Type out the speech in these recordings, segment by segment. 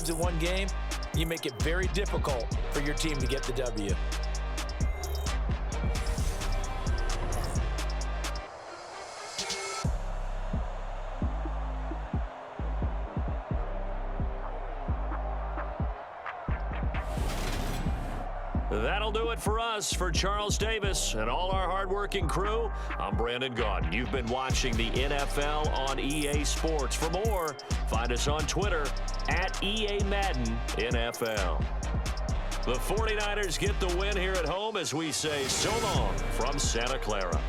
in one game, you make it very difficult for your team to get the W. That'll do it for us. For Charles Davis and all our hardworking crew, I'm Brandon Gaudin. You've been watching the NFL on EA Sports. For more, find us on Twitter at EA Madden NFL. The 49ers get the win here at home as we say so long from Santa Clara.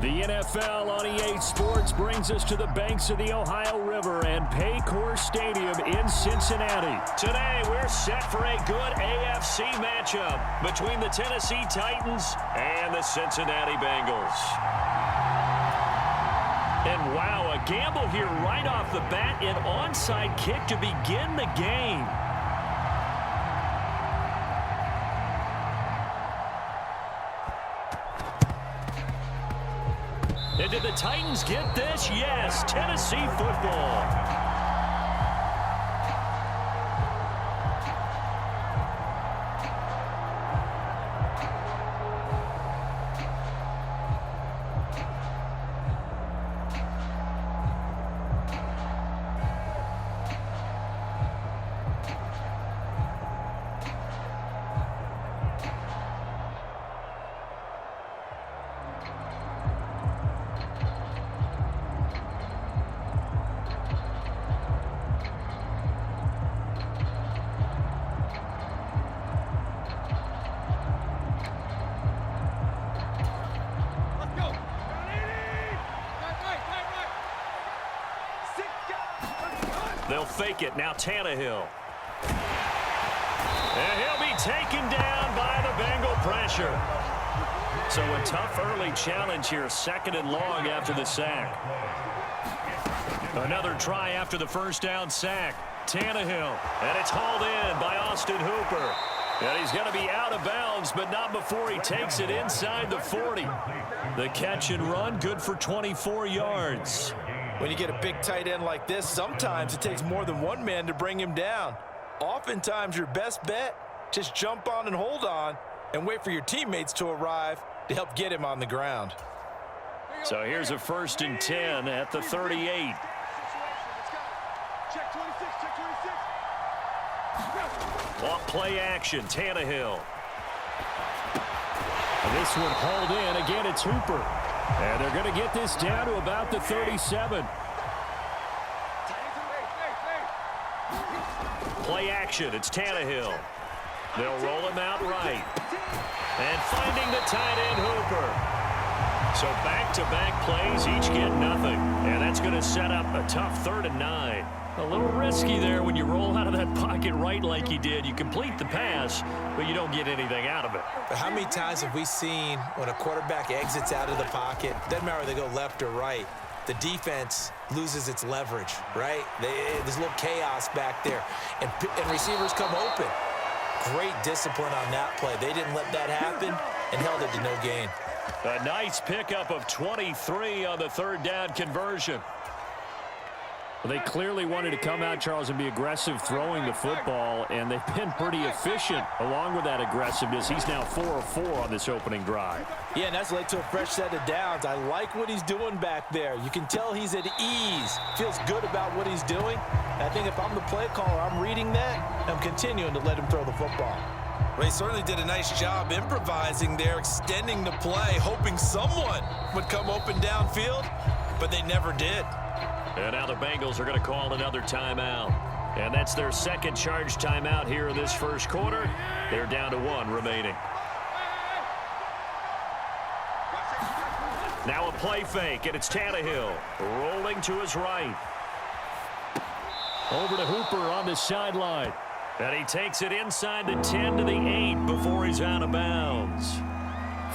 The NFL on EA Sports brings us to the banks of the Ohio River and Paycor Stadium in Cincinnati. Today, we're set for a good AFC matchup between the Tennessee Titans and the Cincinnati Bengals. And wow, a gamble here right off the bat, an onside kick to begin the game. And did the Titans get this? Yes, Tennessee football. They'll fake it. Now Tannehill. And he'll be taken down by the Bengal pressure. So a tough early challenge here, 2nd and long after the sack. Another try after the first down sack. Tannehill, and it's hauled in by Austin Hooper. And he's going to be out of bounds, but not before he takes it inside the 40. The catch and run, good for 24 yards. When you get a big tight end like this, sometimes it takes more than one man to bring him down. Oftentimes, your best bet, just jump on and hold on and wait for your teammates to arrive to help get him on the ground. So here's a 1st and 10 at the 38. Off play action, Tannehill. This one hauled in. Again, it's Hooper. And they're going to get this down to about the 37. Play action, it's Tannehill. They'll roll him out right. And finding the tight end, Hooper. So back-to-back plays, each get nothing. And that's going to set up a tough 3rd and 9. A little risky there when you roll out of that pocket right like you did. You complete the pass, but you don't get anything out of it. But how many times have we seen when a quarterback exits out of the pocket, doesn't matter whether they go left or right, the defense loses its leverage, right? There's a little chaos back there, and receivers come open. Great discipline on that play. They didn't let that happen and held it to no gain. A nice pickup of 23 on the 3rd down conversion. Well, they clearly wanted to come out, Charles, and be aggressive throwing the football, and they've been pretty efficient along with that aggressiveness. He's now 4 of 4 on this opening drive. Yeah, and that's led to a fresh set of downs. I like what he's doing back there. You can tell he's at ease, feels good about what he's doing. I think if I'm the play caller, I'm reading that, I'm continuing to let him throw the football. Well, he certainly did a nice job improvising there, extending the play, hoping someone would come open downfield, but they never did. And now the Bengals are going to call another timeout. And that's their 2nd charge timeout here in this 1st quarter. They're down to 1 remaining. Now a play fake, and it's Tannehill rolling to his right. Over to Hooper on the sideline. And he takes it inside the 10 to the 8 before he's out of bounds.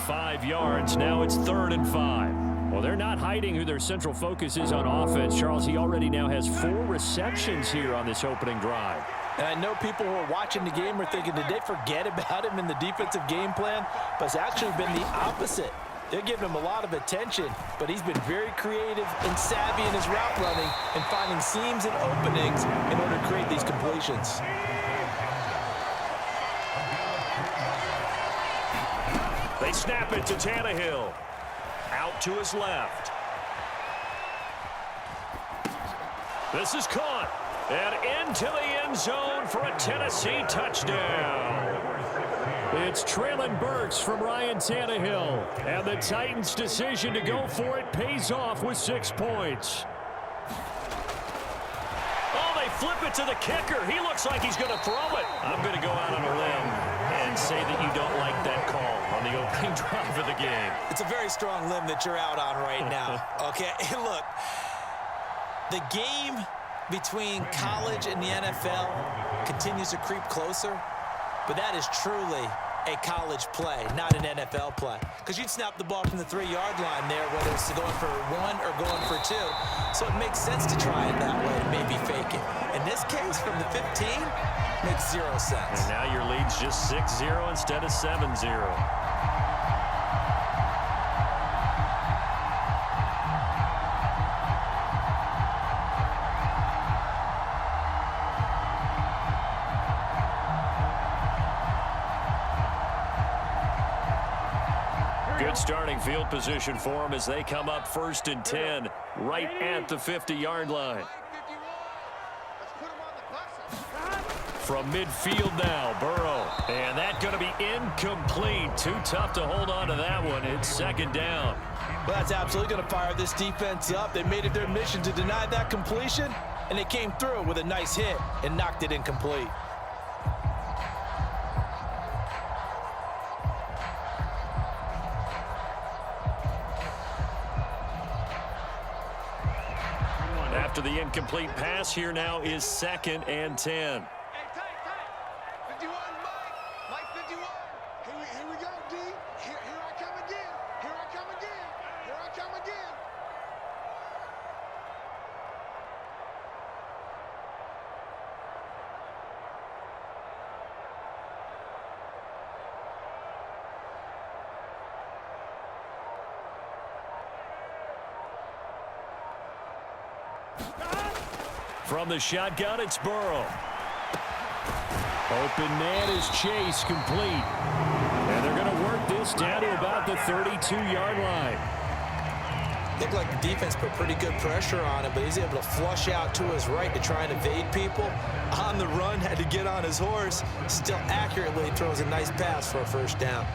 5 yards. Now it's 3rd and 5. Well, they're not hiding who their central focus is on offense. Charles, he already now has 4 receptions here on this opening drive. And I know people who are watching the game are thinking, did they forget about him in the defensive game plan? But it's actually been the opposite. They're giving him a lot of attention, but he's been very creative and savvy in his route running and finding seams and openings in order to create these completions. They snap it to Tannehill. Out to his left. This is caught. And into the end zone for a Tennessee touchdown. It's Traylon Burks from Ryan Tannehill. And the Titans' decision to go for it pays off with 6 points. Oh, they flip it to the kicker. He looks like he's going to throw it. I'm going to go out on a limb and say that you don't like that call on the opening drive of the game. It's a very strong limb that you're out on right now. Okay, and look, the game between college and the NFL continues to creep closer, but that is truly a college play, not an NFL play. Because you'd snap the ball from the 3-yard line there, whether it's going for 1 or going for 2. So it makes sense to try it that way and maybe fake it. In this case, from the 15, makes 0 sense. And now your lead's just 6-0 instead of 7-0. Good starting field position for them as they come up 1st and 10 right at the 50-yard line. From midfield now, Burrow. And that's going to be incomplete. Too tough to hold on to that one. It's 2nd down. Well, that's absolutely going to fire this defense up. They made it their mission to deny that completion, and they came through with a nice hit and knocked it incomplete. After the incomplete pass, here now is 2nd and 10. Here we go, D. Here I come again. From the shotgun, it's Burrow. Open man is Chase, complete. And they're going to work this down to about the 32-yard line. Looked like the defense put pretty good pressure on him, but he's able to flush out to his right to try and evade people. On the run, had to get on his horse. Still accurately throws a nice pass for a first down.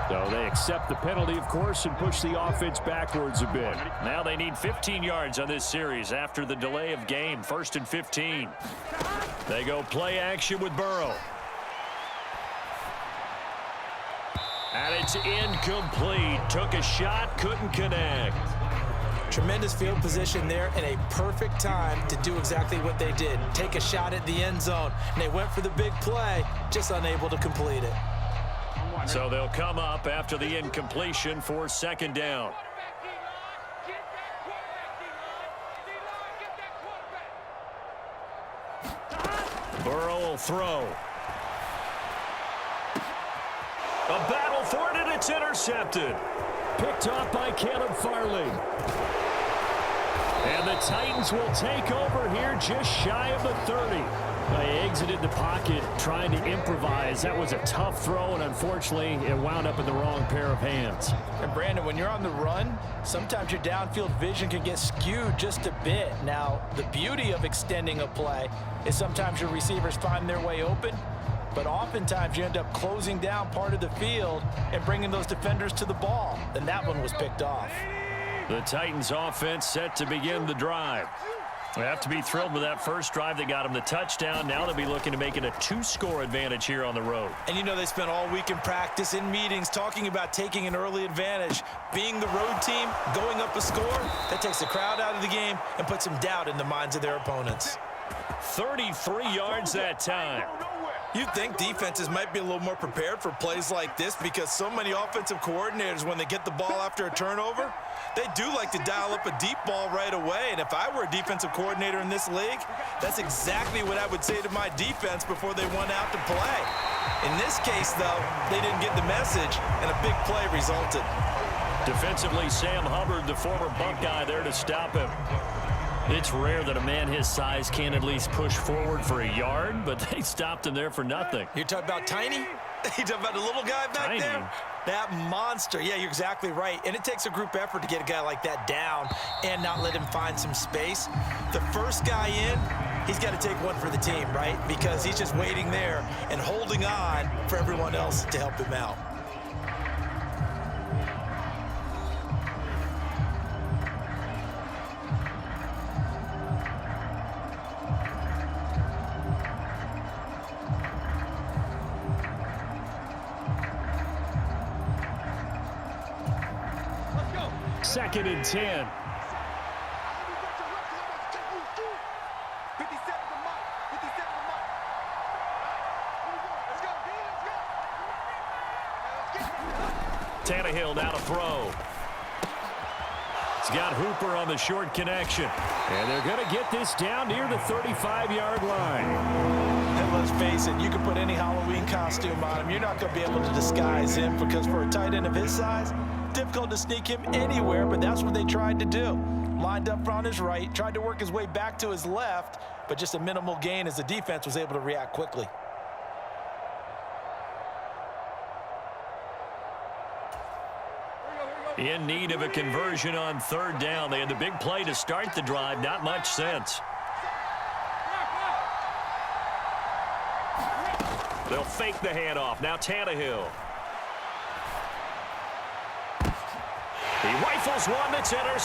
So they accept the penalty, of course, and push the offense backwards a bit. Now they need 15 yards on this series after the delay of game. 1st and 15. They go play action with Burrow. And it's incomplete. Took a shot, couldn't connect. Tremendous field position there and a perfect time to do exactly what they did. Take a shot at the end zone. And they went for the big play, just unable to complete it. So they'll come up after the incompletion for 2nd down. Burrow will throw. A battle for it, and it's intercepted. Picked off by Caleb Farley. And the Titans will take over here just shy of the 30. They exited the pocket trying to improvise. That was a tough throw, and unfortunately, it wound up in the wrong pair of hands. And Brandon, when you're on the run, sometimes your downfield vision can get skewed just a bit. Now, the beauty of extending a play is sometimes your receivers find their way open, but oftentimes you end up closing down part of the field and bringing those defenders to the ball. And that one was picked off. The Titans offense set to begin the drive. They have to be thrilled with that first drive that got them the touchdown. Now they'll be looking to make it a 2-score advantage here on the road. And you know they spent all week in practice, in meetings, talking about taking an early advantage. Being the road team, going up a score, that takes the crowd out of the game and puts some doubt in the minds of their opponents. 33 yards that time. You'd think defenses might be a little more prepared for plays like this because so many offensive coordinators, when they get the ball after a turnover, they do like to dial up a deep ball right away. And if I were a defensive coordinator in this league, that's exactly what I would say to my defense before they went out to play. In this case, though, they didn't get the message, and a big play resulted. Defensively, Sam Hubbard, the former Buckeye, there to stop him. It's rare that a man his size can at least push forward for a yard, but they stopped him there for nothing. You're talking about Tiny? You're talking about the little guy back there? That monster. Yeah, you're exactly right. And it takes a group effort to get a guy like that down and not let him find some space. The first guy in, he's got to take one for the team, right? Because he's just waiting there and holding on for everyone else to help him out. Second and 10. Tannehill now to throw. He's got Hooper on the short connection. And they're going to get this down near the 35-yard line. And let's face it, you can put any Halloween costume on him. You're not going to be able to disguise him because for a tight end of his size, difficult to sneak him anywhere, but that's what they tried to do. Lined up on his right, tried to work his way back to his left, but just a minimal gain as the defense was able to react quickly. In need of a conversion on 3rd down. They had the big play to start the drive. Not much sense. They'll fake the handoff. Now Tannehill. He rifles one that's intercepted.